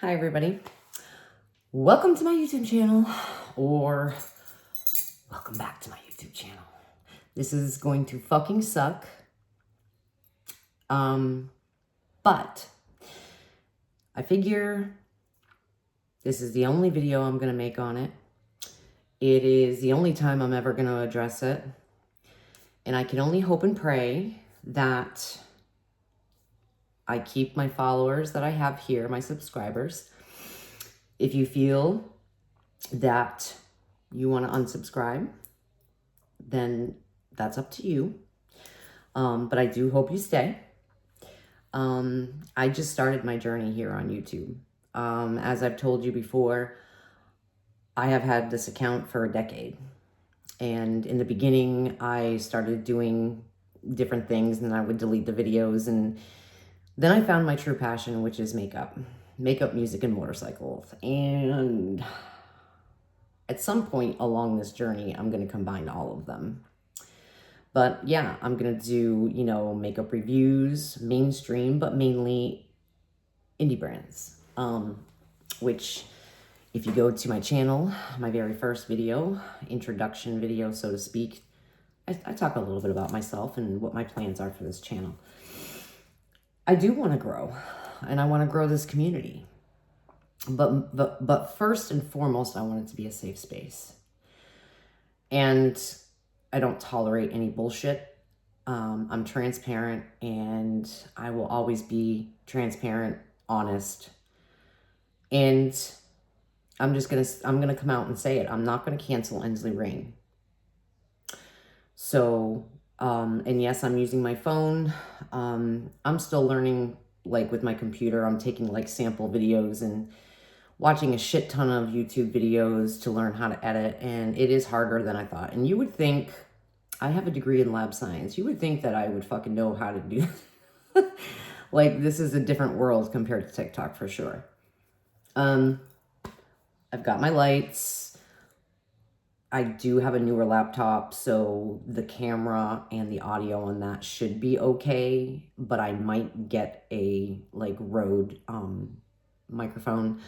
Hi everybody, welcome to my YouTube channel, or welcome back to my YouTube channel. This is going to fucking suck, but I figure this is the only video I'm gonna make on it. It is the only time I'm ever gonna address it, and I can only hope and pray that I keep my followers that I have here, my subscribers. If you feel that you want to unsubscribe, then that's up to you. But I do hope you stay. I just started my journey here on YouTube. As I've told you before, I have had this account for a decade. And in the beginning, I started doing different things, and then I would delete the videos. And then I found my true passion, which is makeup, music, and motorcycles. And at some point along this journey, I'm going to combine all of them. But yeah, I'm going to do, makeup reviews, mainstream, but mainly indie brands. Which, if you go to my channel, my very first video, introduction video, so to speak, I talk a little bit about myself and what my plans are for this channel. I do want to grow, and I want to grow this community. But first and foremost, I want it to be a safe space. And I don't tolerate any bullshit. I'm transparent, and I will always be transparent, honest. And I'm gonna come out and say it. I'm not gonna cancel Ensley Rain. So, and yes, I'm using my phone. I'm still learning, like with my computer. I'm taking like sample videos and watching a shit ton of YouTube videos to learn how to edit, and it is harder than I thought. And you would think, I have a degree in lab science, you would think that I would fucking know how to do like, this is a different world compared to TikTok for sure. I've got my lights. I do have a newer laptop, so the camera and the audio on that should be okay, but I might get a like Rode microphone.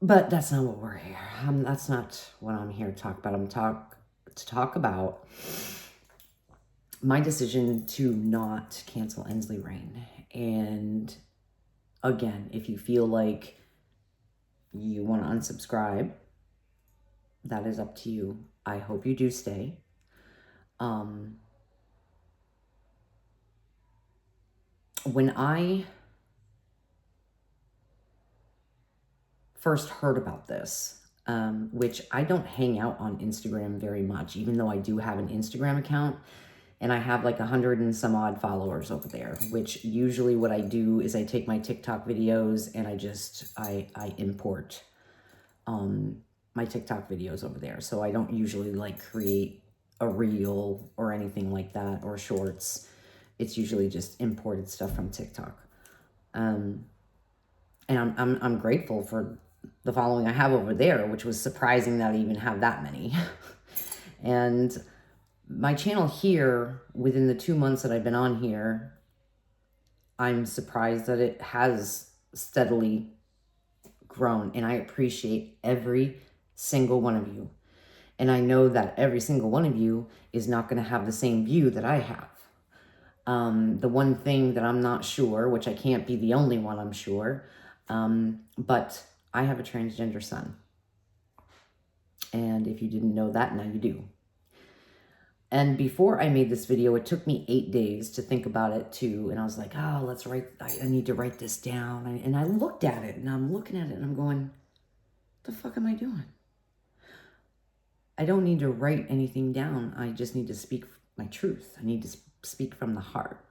But that's not what we're here. That's not what I'm here to talk about. I'm to talk about my decision to not cancel Ensley Rain. And again, if you feel like you want to unsubscribe, that is up to you. I hope you do stay. When I first heard about this, which I don't hang out on Instagram very much, even though I do have an Instagram account, and I have like 100 and some odd followers over there, which usually what I do is I take my TikTok videos and I import my TikTok videos over there. So I don't usually like create a reel or anything like that, or shorts. It's usually just imported stuff from TikTok. And I'm grateful for the following I have over there, which was surprising that I even have that many. And my channel here, within the 2 months that I've been on here, I'm surprised that it has steadily grown, and I appreciate every single one of you. And I know that every single one of you is not going to have the same view that I have. The one thing that I'm not sure, which I can't be the only one, I'm sure, but I have a transgender son. And if you didn't know that, now you do. And before I made this video, it took me 8 days to think about it too. And I was like, oh, I need to write this down. And I looked at it, and I'm looking at it, and I'm going, what the fuck am I doing? I don't need to write anything down. I just need to speak my truth. I need to speak from the heart.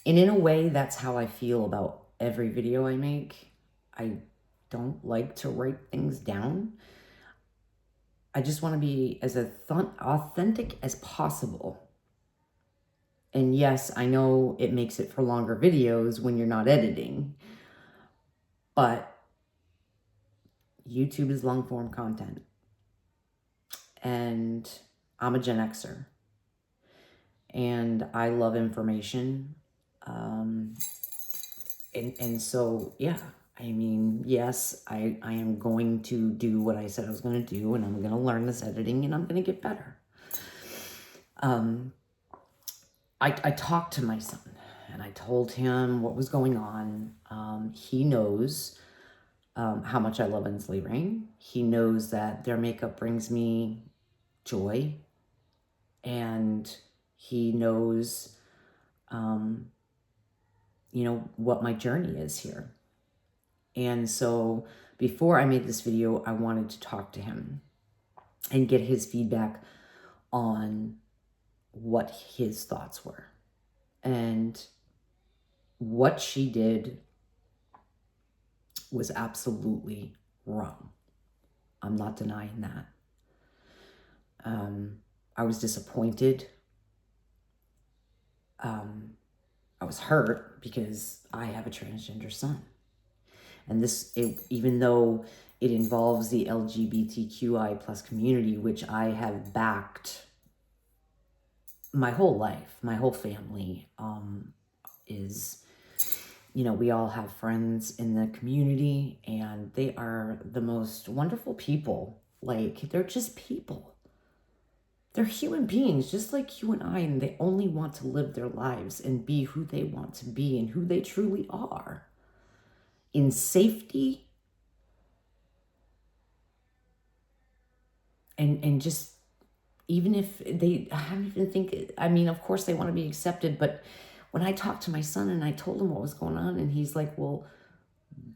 And in a way, that's how I feel about every video I make. I don't like to write things down. I just want to be as authentic as possible. And yes, I know it makes it for longer videos when you're not editing, but YouTube is long form content. And I'm a Gen Xer. And I love information. And so, yeah, I mean, yes, I am going to do what I said I was going to do, and I'm going to learn this editing, and I'm going to get better. I talked to my son, and I told him what was going on. He knows how much I love Ensley Rain. He knows that their makeup brings me joy, and he knows, what my journey is here. And so before I made this video, I wanted to talk to him and get his feedback on what his thoughts were. And what she did was absolutely wrong. I'm not denying that. I was disappointed. I was hurt because I have a transgender son. And even though it involves the LGBTQI plus community, which I have backed my whole life, my whole family is, we all have friends in the community, and they are the most wonderful people. Like, they're just people. They're human beings just like you and I, and they only want to live their lives and be who they want to be and who they truly are in safety and just, even if I don't even think, I mean, of course they want to be accepted, but when I talked to my son and I told him what was going on, and he's like, well,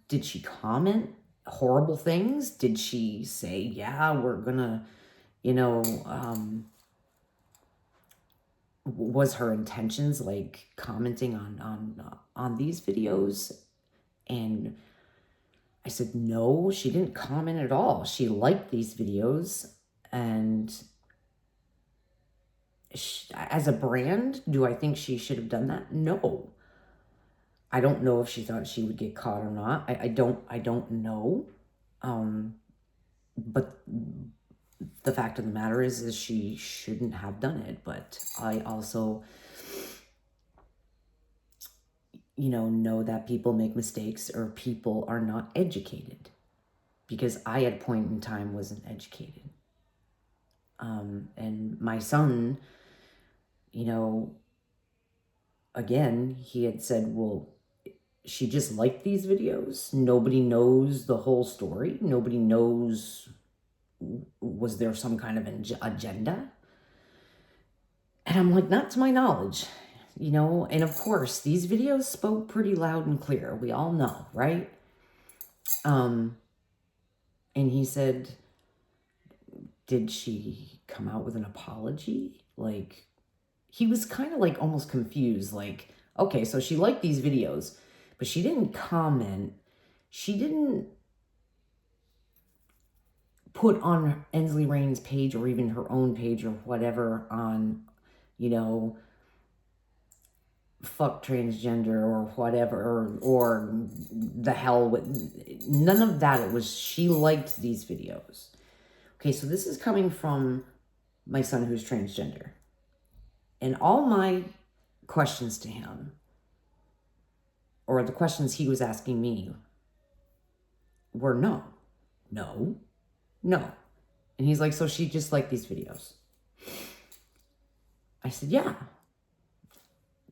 did she comment horrible things? Did she say, yeah, we're gonna, was her intentions like commenting on these videos? And I said, no, she didn't comment at all. She liked these videos, and as a brand, do I think she should have done that? No. I don't know if she thought she would get caught or not. I don't know. But the fact of the matter is she shouldn't have done it. But I also, know that people make mistakes, or people are not educated, because I at a point in time wasn't educated. And my son, again, he had said, well, she just liked these videos. Nobody knows the whole story. Nobody knows, was there some kind of agenda? And I'm like, not to my knowledge, and of course these videos spoke pretty loud and clear. We all know, right? And he said, did she come out with an apology? Like, he was kind of like almost confused. Like, okay, so she liked these videos, but she didn't comment. She didn't put on Ensley Rain's page, or even her own page or whatever, on, fuck transgender or whatever, or the hell with, none of that. It was, she liked these videos. Okay, so this is coming from my son who's transgender. And all my questions to him, or the questions he was asking me, were no, no, no. And he's like, so she just liked these videos? I said, yeah,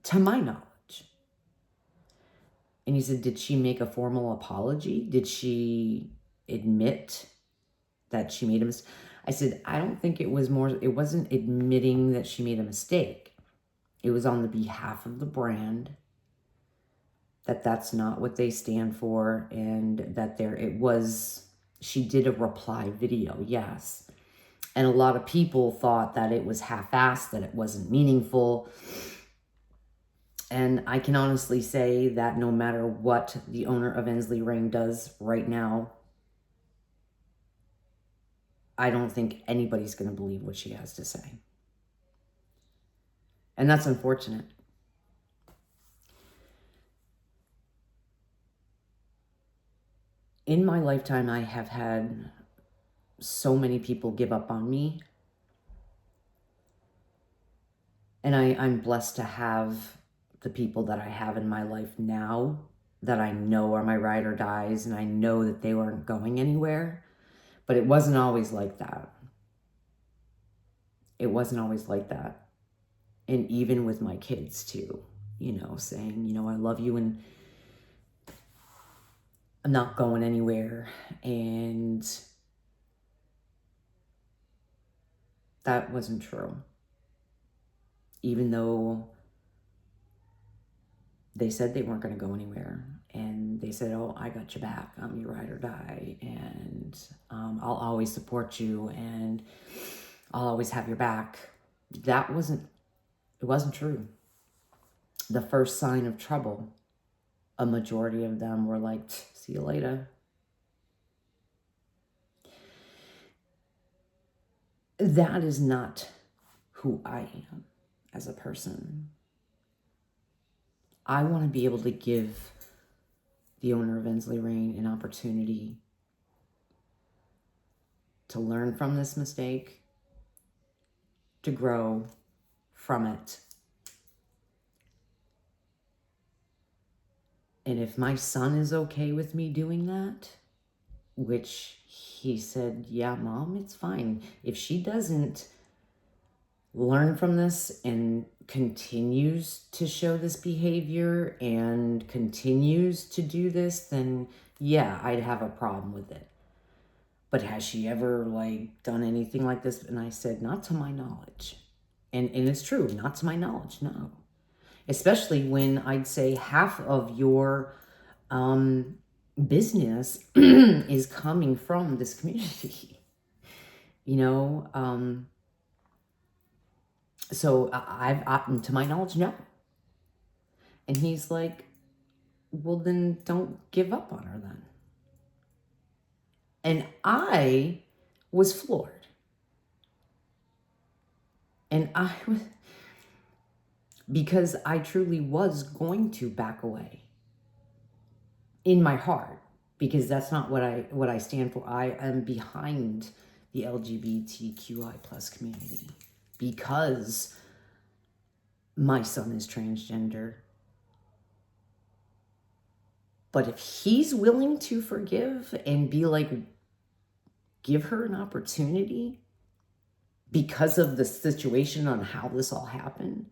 to my knowledge. And he said, did she make a formal apology? Did she admit that she made a mistake? I said, I don't think it wasn't admitting that she made a mistake. It was on the behalf of the brand, that's not what they stand for, and that she did a reply video, yes. And a lot of people thought that it was half-assed, that it wasn't meaningful. And I can honestly say that no matter what the owner of Ensley Rain does right now, I don't think anybody's going to believe what she has to say. And that's unfortunate. In my lifetime, I have had so many people give up on me. And I'm blessed to have the people that I have in my life now that I know are my ride or dies, and I know that they weren't going anywhere. But it wasn't always like that. It wasn't always like that. And even with my kids too, saying, I love you and I'm not going anywhere. And that wasn't true. Even though they said they weren't going to go anywhere. And they said, oh, I got your back. I'm your ride or die. And I'll always support you. And I'll always have your back. It wasn't true. The first sign of trouble, a majority of them were like, see you later. That is not who I am as a person. I want to be able to give the owner of Ensley Rain an opportunity to learn from this mistake, to grow from it. And if my son is okay with me doing that, which he said, yeah, Mom, it's fine. If she doesn't learn from this and continues to show this behavior and continues to do this, then yeah, I'd have a problem with it. But has she ever done anything like this? And I said, not to my knowledge. And it's true, not to my knowledge, no. Especially when I'd say half of your business is coming from this community. So I've to my knowledge, no. And he's like, well, then don't give up on her then. And I was floored. And because I truly was going to back away in my heart, because that's not what I stand for. I am behind the LGBTQI plus community because my son is transgender. But if he's willing to forgive and be like, give her an opportunity because of the situation on how this all happened,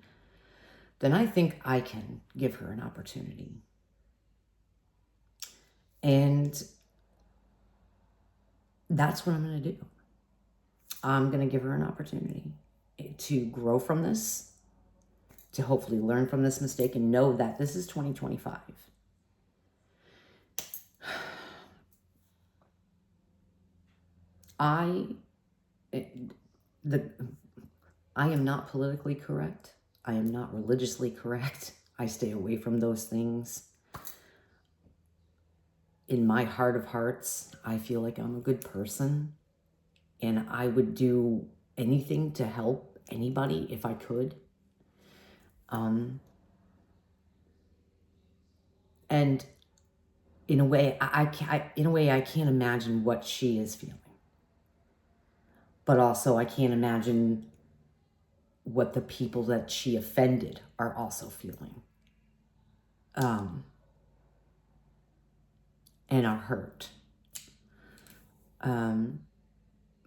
then I think I can give her an opportunity. And that's what I'm going to do. I'm going to give her an opportunity to grow from this, to hopefully learn from this mistake and know that this is 2025. I am not politically correct. I am not religiously correct. I stay away from those things. In my heart of hearts, I feel like I'm a good person, and I would do anything to help anybody if I could. And in a way, I can't imagine what she is feeling. But also, I can't imagine what the people that she offended are also feeling. And are hurt.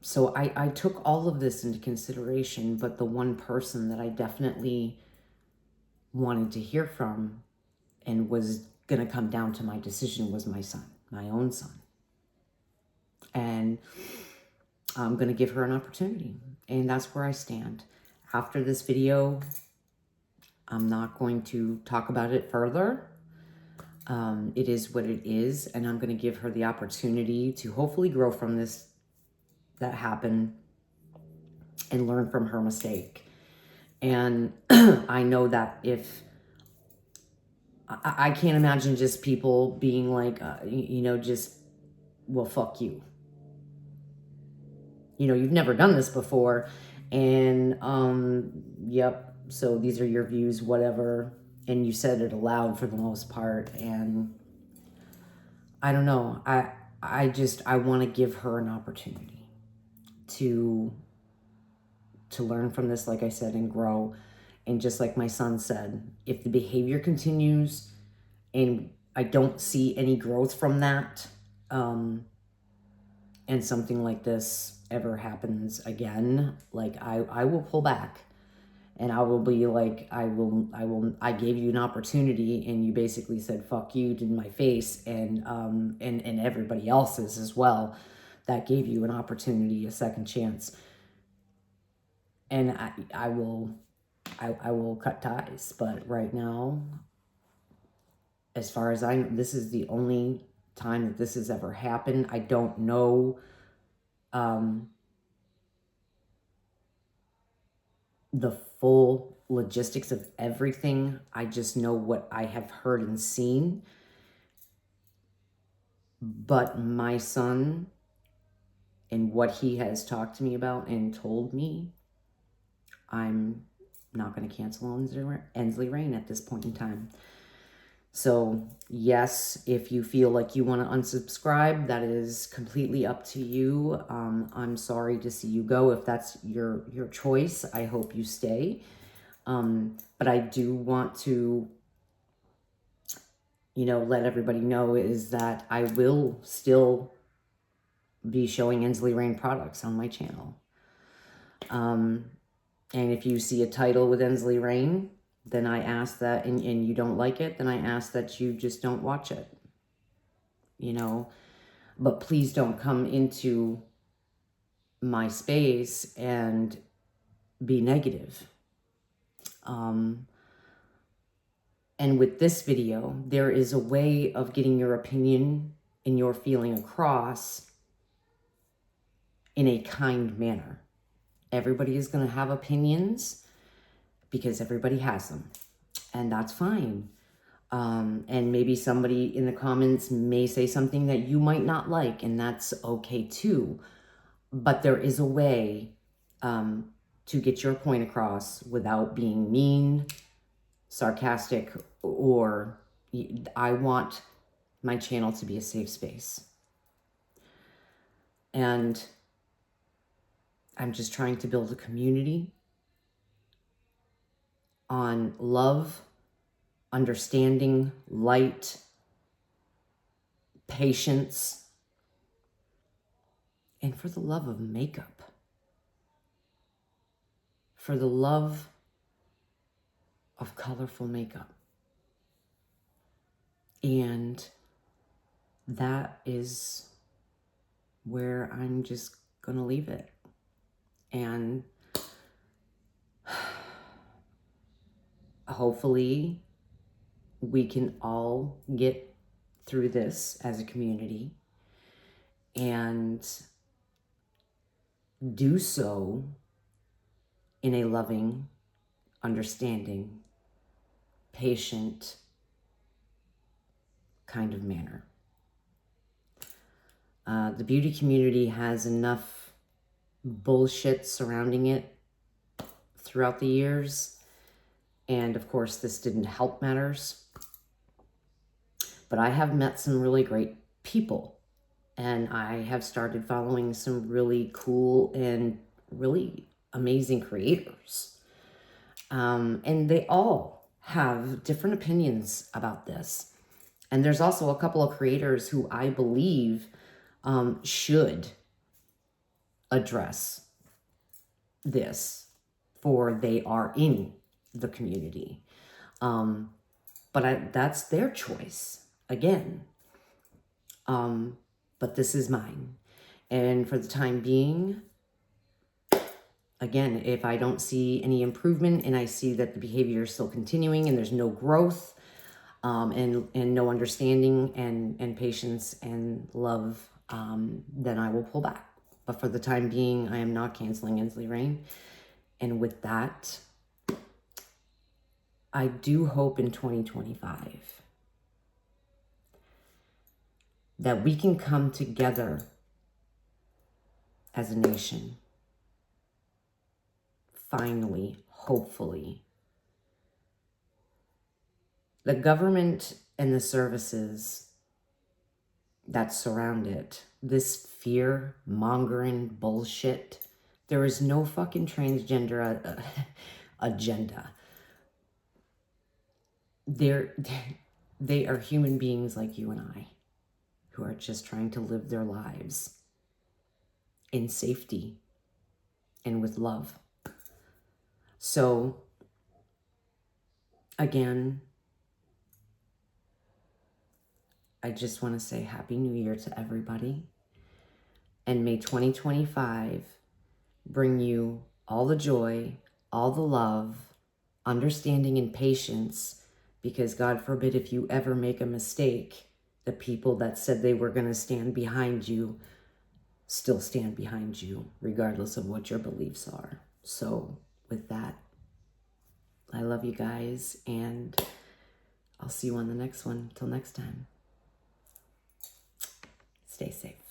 So I took all of this into consideration, but the one person that I definitely wanted to hear from and was going to come down to my decision was my son, my own son. And I'm going to give her an opportunity. And that's where I stand. After this video, I'm not going to talk about it further. It is what it is. And I'm going to give her the opportunity to hopefully grow from this that happened and learn from her mistake. And I know that if I can't imagine just people being like, just, well, fuck you. You've never done this before. And, yep, so these are your views, whatever. And you said it aloud for the most part. And I don't know. I want to give her an opportunity to learn from this, like I said, and grow. And just like my son said, if the behavior continues and I don't see any growth from that. And something like this ever happens again, like I will pull back. And I will be like, I gave you an opportunity and you basically said, fuck you to my face, and everybody else's as well that gave you an opportunity, a second chance. And I will cut ties. But right now, as far as I know, this is the only time that this has ever happened. I don't know, the full logistics of everything. I just know what I have heard and seen. But my son and what he has talked to me about and told me, I'm not going to cancel Ensley Rain at this point in time. So yes, if you feel like you want to unsubscribe, that is completely up to you. I'm sorry to see you go. If that's your choice, I hope you stay. But I do want to, let everybody know is that I will still be showing Ensley Rain products on my channel. And if you see a title with Ensley Rain, then I ask that, and you don't like it, then I ask that you just don't watch it. But please don't come into my space and be negative. And with this video, there is a way of getting your opinion and your feeling across in a kind manner. Everybody is going to have opinions because everybody has them, and that's fine. And maybe somebody in the comments may say something that you might not like, and that's okay too. But there is a way to get your point across without being mean, sarcastic, or I want my channel to be a safe space. And I'm just trying to build a community on love, understanding, light, patience, and for the love of makeup, for the love of colorful makeup. And that is where I'm just going to leave it. And hopefully we can all get through this as a community and do so in a loving, understanding, patient kind of manner. The beauty community has enough bullshit surrounding it throughout the years. And of course, this didn't help matters. But I have met some really great people. And I have started following some really cool and really amazing creators. And they all have different opinions about this. And there's also a couple of creators who I believe should address this, for they are in the community. But that's their choice, again. But this is mine. And for the time being, again, if I don't see any improvement and I see that the behavior is still continuing and there's no growth, and no understanding and patience and love, then I will pull back. But for the time being, I am not canceling Ensley Rain. And with that, I do hope in 2025 that we can come together as a nation. Finally, hopefully. The government and the services that surround it, this fear-mongering bullshit, there is no fucking transgender agenda. they are human beings like you and I, who are just trying to live their lives in safety and with love. So, again, I just want to say Happy New Year to everybody. And may 2025 bring you all the joy, all the love, understanding, and patience. Because God forbid if you ever make a mistake, the people that said they were going to stand behind you still stand behind you, regardless of what your beliefs are. So with that, I love you guys, and I'll see you on the next one. Till next time, stay safe.